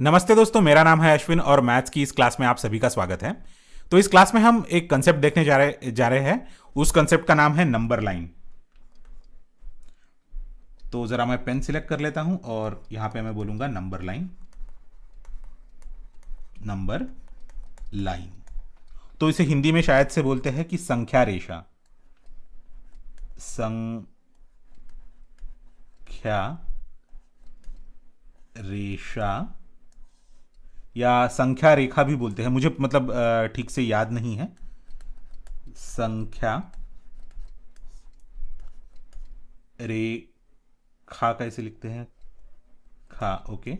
नमस्ते दोस्तों, मेरा नाम है अश्विन और मैथ्स की इस क्लास में आप सभी का स्वागत है। तो इस क्लास में हम एक कंसेप्ट देखने जा रहे हैं। उस कंसेप्ट का नाम है नंबर लाइन। तो ज़रा मैं पेन सिलेक्ट कर लेता हूं और यहां पे मैं बोलूंगा नंबर लाइन। नंबर लाइन तो इसे हिंदी में शायद से बोलते हैं कि संख्या रेखा। संख्या रेखा या संख्या रेखा भी बोलते हैं, मुझे मतलब ठीक से याद नहीं है। संख्या रेखा कैसे लिखते हैं? खा, ओके।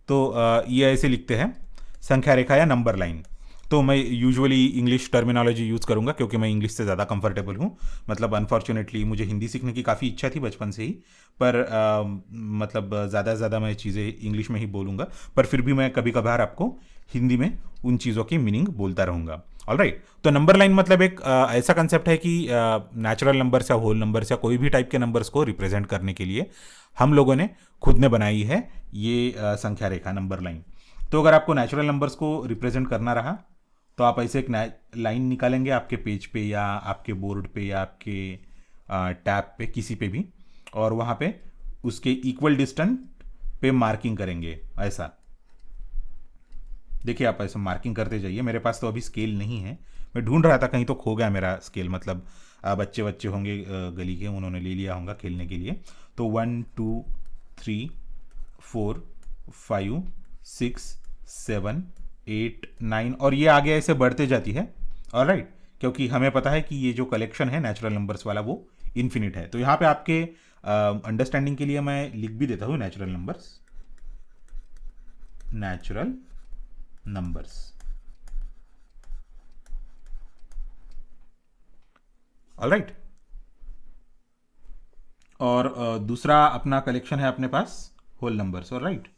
तो ये ऐसे लिखते हैं, संख्या रेखा या नंबर लाइन। तो मैं यूजुअली इंग्लिश टर्मिनोलॉजी यूज़ करूंगा क्योंकि मैं इंग्लिश से ज़्यादा कंफर्टेबल हूँ। मतलब अनफॉर्चुनेटली मुझे हिंदी सीखने की काफ़ी इच्छा थी बचपन से ही, पर मतलब ज़्यादा से ज़्यादा मैं चीज़ें इंग्लिश में ही बोलूँगा। पर फिर भी मैं कभी कभार आपको हिंदी में उन चीज़ों की मीनिंग बोलता रहूँगा। ऑलराइट, तो नंबर लाइन मतलब एक ऐसा कंसेप्ट है कि नेचुरल नंबर्स या होल नंबर्स या कोई भी टाइप के नंबर्स को रिप्रेजेंट करने के लिए हम लोगों ने खुद ने बनाई है ये संख्या रेखा, नंबर लाइन। तो अगर आपको नेचुरल नंबर्स को रिप्रेजेंट करना रहा तो आप ऐसे एक लाइन निकालेंगे आपके पेज पे या आपके बोर्ड पे या आपके टैब पे, किसी पे भी, और वहाँ पे उसके इक्वल डिस्टेंस पे मार्किंग करेंगे। ऐसा देखिए, आप ऐसे मार्किंग करते जाइए। मेरे पास तो अभी स्केल नहीं है, मैं ढूंढ रहा था, कहीं तो खो गया मेरा स्केल। मतलब बच्चे बच्चे होंगे गली के, उन्होंने ले लिया होगा खेलने के लिए। तो 1 2 3 4 5 6 7 8 9 और ये आगे ऐसे बढ़ते जाती है। ऑलराइट, क्योंकि हमें पता है कि ये जो कलेक्शन है नेचुरल नंबर्स वाला वो इन्फिनिट है। तो यहाँ पे आपके अंडरस्टैंडिंग के लिए मैं लिख भी देता हूँ natural numbers. Natural numbers, alright. और दूसरा अपना कलेक्शन है अपने पास होल नंबर्स, ऑलराइट।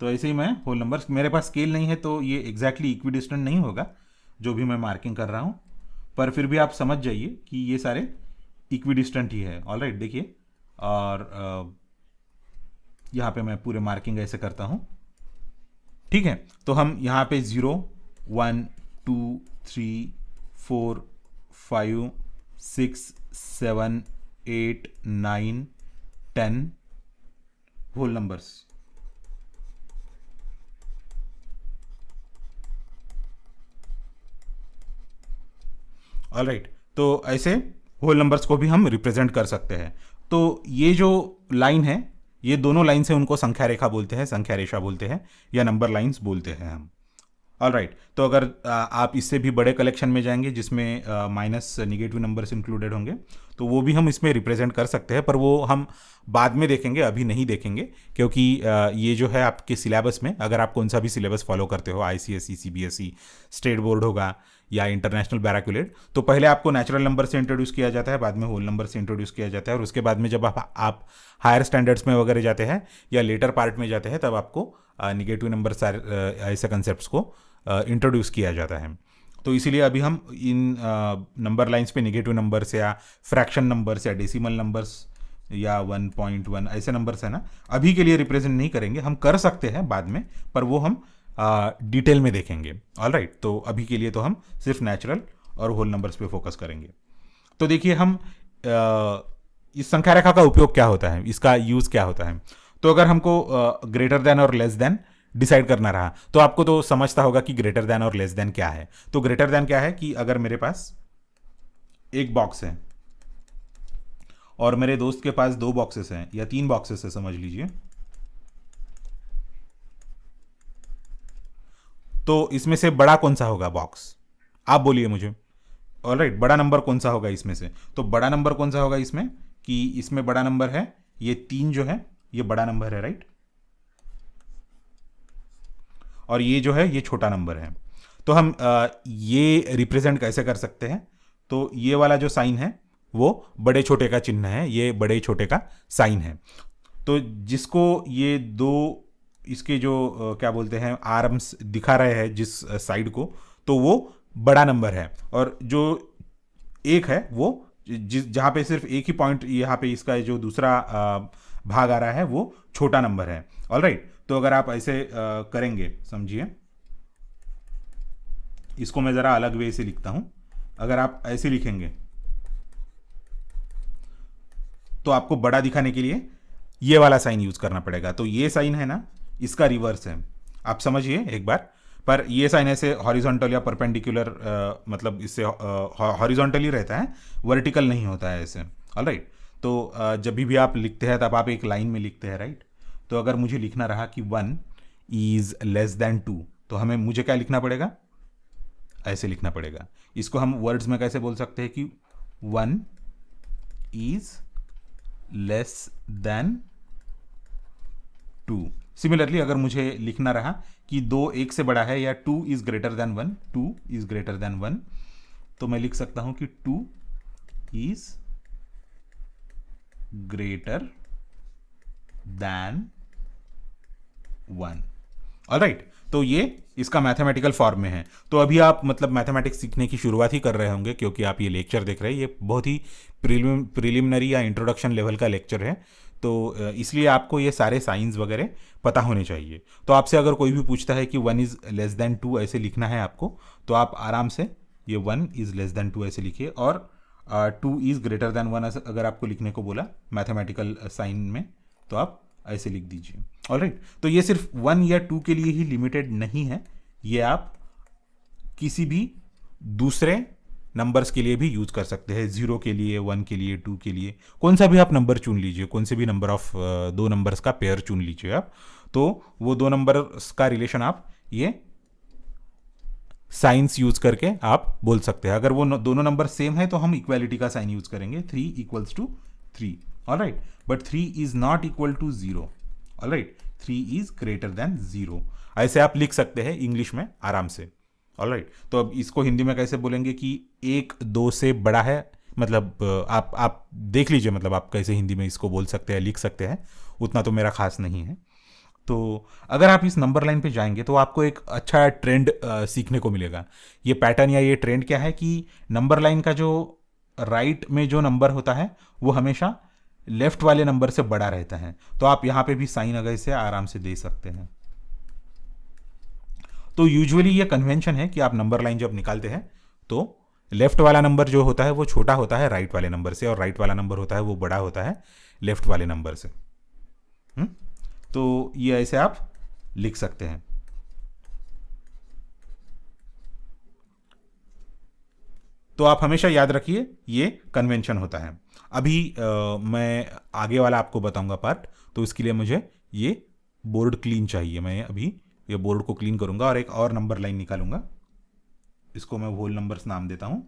तो ऐसे ही मैं होल नंबर्स, मेरे पास स्केल नहीं है तो ये एग्जैक्टली इक्विडिस्टेंट नहीं होगा जो भी मैं मार्किंग कर रहा हूँ, पर फिर भी आप समझ जाइए कि ये सारे इक्विडिस्टेंट ही है। ऑलराइट, देखिए। और यहाँ पे मैं पूरे मार्किंग ऐसे करता हूँ, ठीक है। तो हम यहाँ पे 0 1 2 3 4 5 6 7 8 9 10 होल नंबर्स। ऑलराइट, तो ऐसे होल नंबर्स को भी हम रिप्रेजेंट कर सकते हैं। तो ये जो लाइन है, ये दोनों लाइन से उनको संख्या रेखा बोलते हैं, संख्या रेखा बोलते हैं या नंबर लाइंस बोलते हैं हम। ऑलराइट, तो अगर आप इससे भी बड़े कलेक्शन में जाएंगे जिसमें माइनस निगेटिव नंबर्स इंक्लूडेड होंगे, तो वो भी हम इसमें रिप्रेजेंट कर सकते हैं, पर वो हम बाद में देखेंगे, अभी नहीं देखेंगे। क्योंकि ये जो है आपके सिलेबस में, अगर आप कौन सा भी सिलेबस फॉलो करते हो, आईसीएसई, सीबीएसई, स्टेट बोर्ड होगा या इंटरनेशनल बैराकुलेट, तो पहले आपको नेचुरल नंबर से इंट्रोड्यूस किया जाता है, बाद में होल नंबर से इंट्रोड्यूस किया जाता है, और उसके बाद में जब आप हायर स्टैंडर्ड्स में वगैरह जाते हैं या लेटर पार्ट में जाते हैं, तब आपको निगेटिव नंबर ऐसे कंसेप्ट्स को इंट्रोड्यूस किया जाता है। तो इसीलिए अभी हम इन नंबर लाइंस पे निगेटिव नंबर्स या फ्रैक्शन नंबर्स या डेसिमल नंबर्स या 1.1 ऐसे नंबर्स है ना, अभी के लिए रिप्रेजेंट नहीं करेंगे। हम कर सकते हैं बाद में, पर वो हम डिटेल में देखेंगे। ऑलराइट, तो अभी के लिए तो हम सिर्फ नेचुरल और होल नंबर्स पे फोकस करेंगे। तो देखिए, हम इस संख्या रेखा का उपयोग क्या होता है, इसका यूज़ क्या होता है। तो अगर हमको ग्रेटर देन और लेस देन डिसाइड करना रहा, तो आपको तो समझता होगा कि ग्रेटर देन और लेस देन क्या है। तो ग्रेटर देन क्या है कि अगर मेरे पास एक बॉक्स है और मेरे दोस्त के पास 2 बॉक्सेस हैं या 3 बॉक्सेस है, समझ लीजिए, तो इसमें से बड़ा कौन सा होगा बॉक्स? आप बोलिए मुझे। ऑलराइट, बड़ा नंबर कौन सा होगा इसमें से? तो बड़ा नंबर कौन सा होगा इसमें, कि इसमें बड़ा नंबर है ये 3 जो है, ये बड़ा नंबर है, राइट। और ये जो है ये छोटा नंबर है। तो हम ये रिप्रेजेंट कैसे कर सकते हैं? तो ये वाला जो साइन है वो बड़े छोटे का चिन्ह है, ये बड़े छोटे का साइन है। तो जिसको ये दो, इसके जो क्या बोलते हैं, आर्म्स दिखा रहे हैं जिस साइड को, तो वो बड़ा नंबर है। और जो एक है वो जिस जहाँ पे सिर्फ एक ही पॉइंट, यहाँ पे इसका जो दूसरा भाग आ रहा है वो छोटा नंबर है। ऑलराइट, तो अगर आप ऐसे करेंगे, समझिए, इसको मैं ज़रा अलग वे से लिखता हूं। अगर आप ऐसे लिखेंगे तो आपको बड़ा दिखाने के लिए ये वाला साइन यूज करना पड़ेगा। तो ये साइन है ना, इसका रिवर्स है, आप समझिए एक बार। पर ये साइन ऐसे हॉरिजॉन्टल या परपेंडिकुलर, मतलब इससे हॉरिजॉन्टली रहता है, वर्टिकल नहीं होता है ऐसे। ऑलराइट। तो जब भी आप लिखते हैं तब आप एक लाइन में लिखते हैं, राइट। तो अगर मुझे लिखना रहा कि 1 इज लेस देन 2, तो हमें मुझे क्या लिखना पड़ेगा, ऐसे लिखना पड़ेगा। इसको हम वर्ड्स में कैसे बोल सकते हैं कि 1 इज लेस देन 2। सिमिलरली अगर मुझे लिखना रहा कि 2 1 से बड़ा है या 2 is greater then 1, 2 is greater then 1, तो मैं लिख सकता हूं कि 2 इज ग्रेटर देन 1। ऑलराइट। तो ये इसका मैथमेटिकल फॉर्म में है। तो अभी आप मतलब मैथमेटिक्स सीखने की शुरुआत ही कर रहे होंगे, क्योंकि आप ये लेक्चर देख रहे हैं। ये बहुत ही प्रिलिमिनरी या इंट्रोडक्शन लेवल का लेक्चर है। तो इसलिए आपको ये सारे साइंस वगैरह पता होने चाहिए। तो आपसे अगर कोई भी पूछता है कि 1 इज़ लेस देन 2 ऐसे लिखना है आपको, तो आप आराम से ये 1 इज़ लेस देन 2 ऐसे लिखिए, और 2 इज़ ग्रेटर देन 1 अगर आपको लिखने को बोला मैथमेटिकल साइन में, तो आप ऐसे लिख दीजिए। ऑलराइट। तो ये सिर्फ 1 या 2 के लिए ही लिमिटेड नहीं है, ये आप किसी भी दूसरे नंबर्स के लिए भी यूज कर सकते हैं। 0 के लिए, 1 के लिए, 2 के लिए, कौन सा भी आप नंबर चुन लीजिए, कौन से भी नंबर ऑफ 2 नंबर्स का पेयर चुन लीजिए आप। तो वो 2 नंबर्स का रिलेशन आप ये साइंस यूज करके आप बोल सकते हैं। अगर वो दोनों नंबर सेम है तो हम इक्वालिटी का साइन यूज करेंगे, 3 equals to 3। Alright. But 3 is not equal to 0। Alright. 3 is greater than 0, ऐसे आप लिख सकते हैं इंग्लिश में आराम से। ऑलराइट। तो अब इसको हिंदी में कैसे बोलेंगे कि 1 2 से बड़ा है, मतलब आप देख लीजिए, मतलब आप कैसे हिंदी में इसको बोल सकते हैं, लिख सकते हैं, उतना तो मेरा खास नहीं है। तो अगर आप इस नंबर लाइन पे जाएंगे तो आपको एक अच्छा ट्रेंड सीखने को मिलेगा। ये पैटर्न या ये ट्रेंड क्या है कि नंबर लाइन का जो राइट में जो नंबर होता है वो हमेशा लेफ्ट वाले नंबर से बड़ा रहता है। तो आप यहां पे भी साइन अगर इसे आराम से दे सकते हैं। तो यूजुअली ये कन्वेंशन है कि आप नंबर लाइन जब निकालते हैं तो लेफ्ट वाला नंबर जो होता है वो छोटा होता है राइट वाले नंबर से, और राइट वाला नंबर होता है वो बड़ा होता है लेफ्ट वाले नंबर से। तो ये ऐसे आप लिख सकते हैं। तो आप हमेशा याद रखिए ये कन्वेंशन होता है। अभी मैं आगे वाला आपको बताऊंगा पार्ट, तो इसके लिए मुझे ये बोर्ड क्लीन चाहिए। मैं अभी ये बोर्ड को क्लीन करूंगा और एक और नंबर लाइन निकालूंगा। इसको मैं होल नंबर्स नाम देता हूं।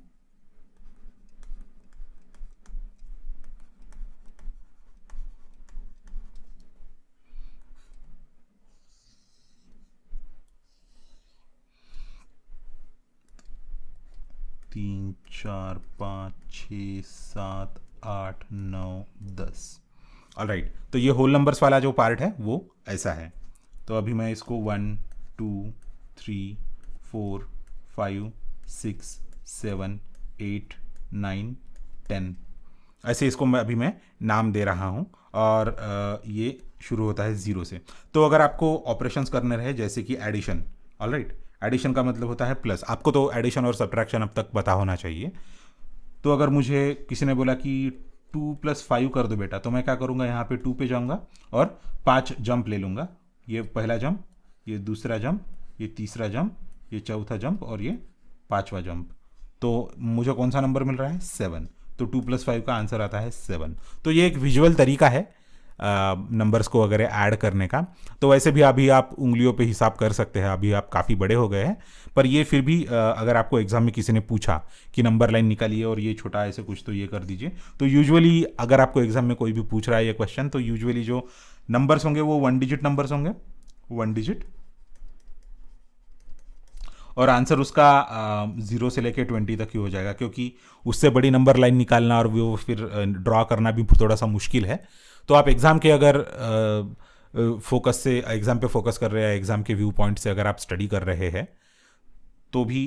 तीन, 4, 5, 6, 7, 8, 9, 10। ऑलराइट। तो ये होल नंबर्स वाला जो पार्ट है वो ऐसा है। तो अभी मैं इसको 1 2 3 4 5 6 7 8 9 10 ऐसे इसको मैं नाम दे रहा हूँ। और ये शुरू होता है 0 से। तो अगर आपको ऑपरेशंस करने रहे जैसे कि एडिशन, ऑलराइट, एडिशन का मतलब होता है प्लस। आपको तो एडिशन और सब्ट्रैक्शन अब तक पता होना चाहिए। तो अगर मुझे किसी ने बोला कि 2 + 5 कर दो बेटा, तो मैं क्या करूँगा, यहाँ पे 2 पे जाऊँगा और 5 जंप ले लूँगा। ये पहला जंप, ये दूसरा जंप, ये तीसरा जंप, ये चौथा जंप और ये 5वां जंप। तो मुझे कौन सा नंबर मिल रहा है, 7। तो 2 + 5 का आंसर आता है 7। तो ये एक विजुअल तरीका है नंबर्स को वगैरह ऐड करने का। तो वैसे भी अभी आप उंगलियों पे हिसाब कर सकते हैं, अभी आप काफ़ी बड़े हो गए हैं। पर ये फिर भी अगर आपको एग्जाम में किसी ने पूछा कि नंबर लाइन निकालिए और ये छोटा ऐसे कुछ, तो ये कर दीजिए। तो यूजुअली अगर आपको एग्जाम में कोई भी पूछ रहा है ये क्वेश्चन, तो यूजुअली जो नंबर्स होंगे वो 1 डिजिट नंबर्स होंगे, 1 डिजिट, और आंसर उसका 0 से लेके 20 तक ही हो जाएगा, क्योंकि उससे बड़ी नंबर लाइन निकालना और वो फिर ड्रॉ करना भी थोड़ा सा मुश्किल है। तो आप एग्ज़ाम के अगर फोकस से एग्ज़ाम पे फोकस कर रहे हैं, एग्ज़ाम के व्यू पॉइंट से अगर आप स्टडी कर रहे हैं, तो भी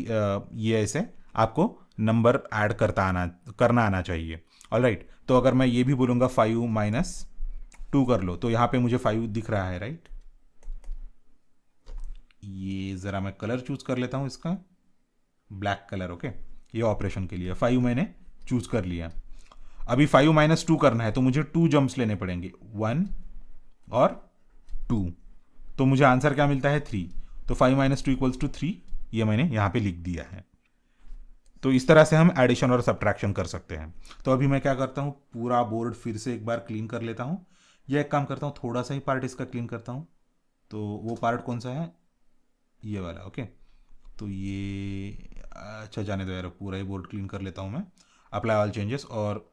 ये ऐसे आपको नंबर ऐड करना आना चाहिए। ऑलराइट। तो अगर मैं ये भी बोलूँगा 5 - 2 कर लो, तो यहाँ पे मुझे 5 दिख रहा है, राइट। ये ज़रा मैं कलर चूज कर लेता हूँ इसका, ब्लैक कलर। ओके, ये ऑपरेशन के लिए 5 मैंने चूज कर लिया। अभी 5 - 2 करना है तो मुझे 2 जंप्स लेने पड़ेंगे, 1 और 2। तो मुझे आंसर क्या मिलता है, 3। तो 5 - 2 = 3, ये मैंने यहाँ पे लिख दिया है। तो इस तरह से हम एडिशन और सब्ट्रैक्शन कर सकते हैं। तो अभी मैं क्या करता हूँ, पूरा बोर्ड फिर से एक बार क्लीन कर लेता हूँ, या एक काम करता हूँ, थोड़ा सा ही पार्ट इसका क्लीन करता हूँ। तो वो पार्ट कौन सा है, ये वाला। ओके, तो ये अच्छा जाने दो यार, पूरा ही बोर्ड क्लीन कर लेता हूँ मैं। अप्लाई ऑल चेंजेस और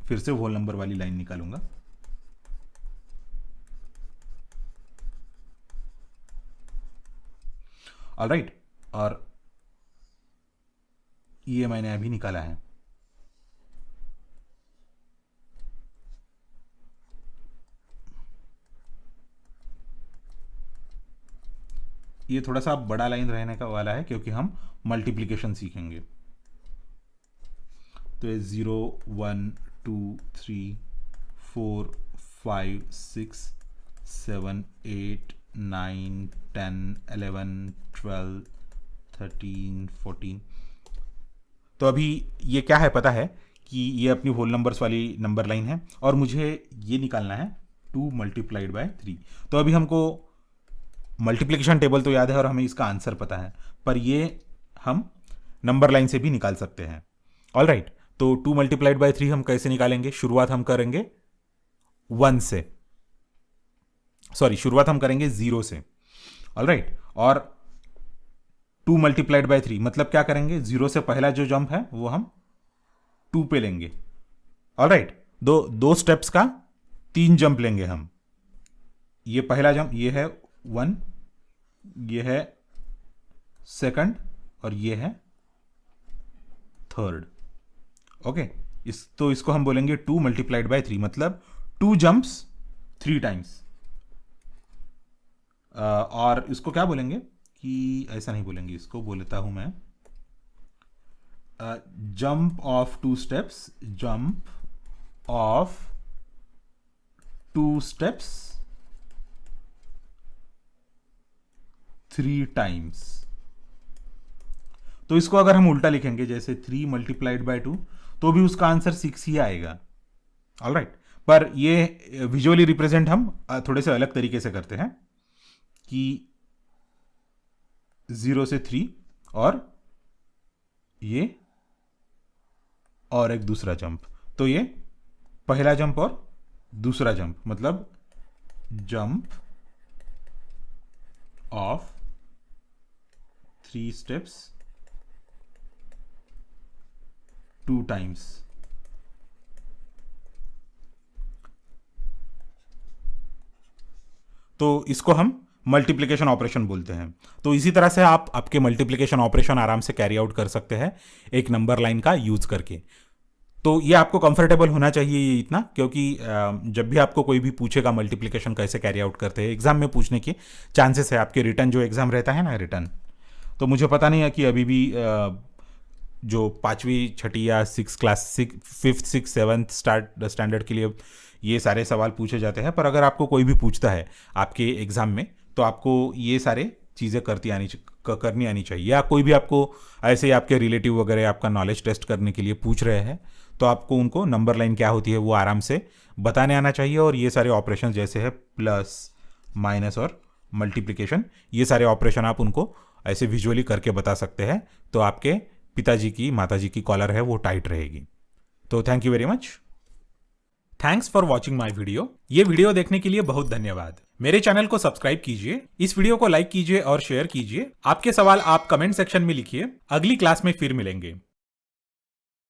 फिर से होल नंबर वाली लाइन निकालूंगा। ऑलराइट, और ये मैंने अभी निकाला है। ये थोड़ा सा बड़ा लाइन रहने का वाला है क्योंकि हम मल्टीप्लिकेशन सीखेंगे। तो ये 0 1 2 3 4 5 6 7 8 9 10 11 12 13 14। तो अभी ये क्या है पता है कि ये अपनी होल नंबर्स वाली नंबर लाइन है और मुझे ये निकालना है 2 × 3। तो अभी हमको मल्टीप्लिकेशन टेबल तो याद है और हमें इसका आंसर पता है, पर ये हम नंबर लाइन से भी निकाल सकते हैं। ऑल राइट, तो 2 × 3 हम कैसे निकालेंगे, शुरुआत हम करेंगे 1 से, सॉरी शुरुआत हम करेंगे 0 से। ऑल राइट, और 2 × 3 मतलब क्या करेंगे, 0 से पहला जो जंप है वो हम 2 पे लेंगे। ऑल राइट, दो स्टेप्स का 3 जंप लेंगे हम। ये पहला जंप, ये है 1, ये है सेकंड और ये है थर्ड। ओके, तो इसको हम बोलेंगे 2 × 3 मतलब 2 जंप्स 3 टाइम्स। और इसको क्या बोलेंगे कि ऐसा नहीं बोलेंगे, इसको बोलता हूं मैं jump of 2 steps, jump of 2 steps 3 times. तो इसको अगर हम उल्टा लिखेंगे जैसे 3 × 2 तो भी उसका आंसर 6 ही आएगा। ऑलराइट, पर ये विजुअली रिप्रेजेंट हम थोड़े से अलग तरीके से करते हैं कि 0 से 3 और ये और एक दूसरा जंप। तो ये पहला जंप और दूसरा जंप मतलब जंप ऑफ 3 स्टेप्स 2 टाइम्स। तो इसको हम मल्टीप्लिकेशन ऑपरेशन बोलते हैं। तो इसी तरह से आप आपके मल्टीप्लिकेशन ऑपरेशन आराम से कैरी आउट कर सकते हैं एक नंबर लाइन का यूज करके। तो ये आपको कंफर्टेबल होना चाहिए ये इतना, क्योंकि जब भी आपको कोई भी पूछेगा मल्टीप्लिकेशन कैसे कैरी आउट करते हैं, एग्जाम में पूछने के चांसेस है। आपके रिटर्न जो एग्जाम रहता है ना, रिटर्न, तो मुझे पता नहीं है कि अभी भी जो 5वीं 6ठी या 5th 6th 7th स्टैंडर्ड के लिए ये सारे सवाल पूछे जाते हैं, पर अगर आपको कोई भी पूछता है आपके एग्जाम में तो आपको ये सारे चीज़ें करनी आनी चाहिए। या कोई भी आपको ऐसे ही आपके रिलेटिव वगैरह आपका नॉलेज टेस्ट करने के लिए पूछ रहे हैं तो आपको उनको नंबर लाइन क्या होती है वो आराम से बताने आना चाहिए। और ये सारे ऑपरेशन जैसे है प्लस माइनस और मल्टीप्लिकेशन, ये सारे ऑपरेशन आप उनको ऐसे विजुअली करके बता सकते हैं, तो आपके पिताजी की माताजी की कॉलर है वो टाइट रहेगी। तो thank you very much, thanks for watching my video. ये वीडियो देखने के लिए बहुत धन्यवाद। मेरे चैनल को सब्सक्राइब कीजिए, इस वीडियो को लाइक कीजिए और शेयर कीजिए। आपके सवाल आप कमेंट सेक्शन में लिखिए। अगली क्लास में फिर मिलेंगे।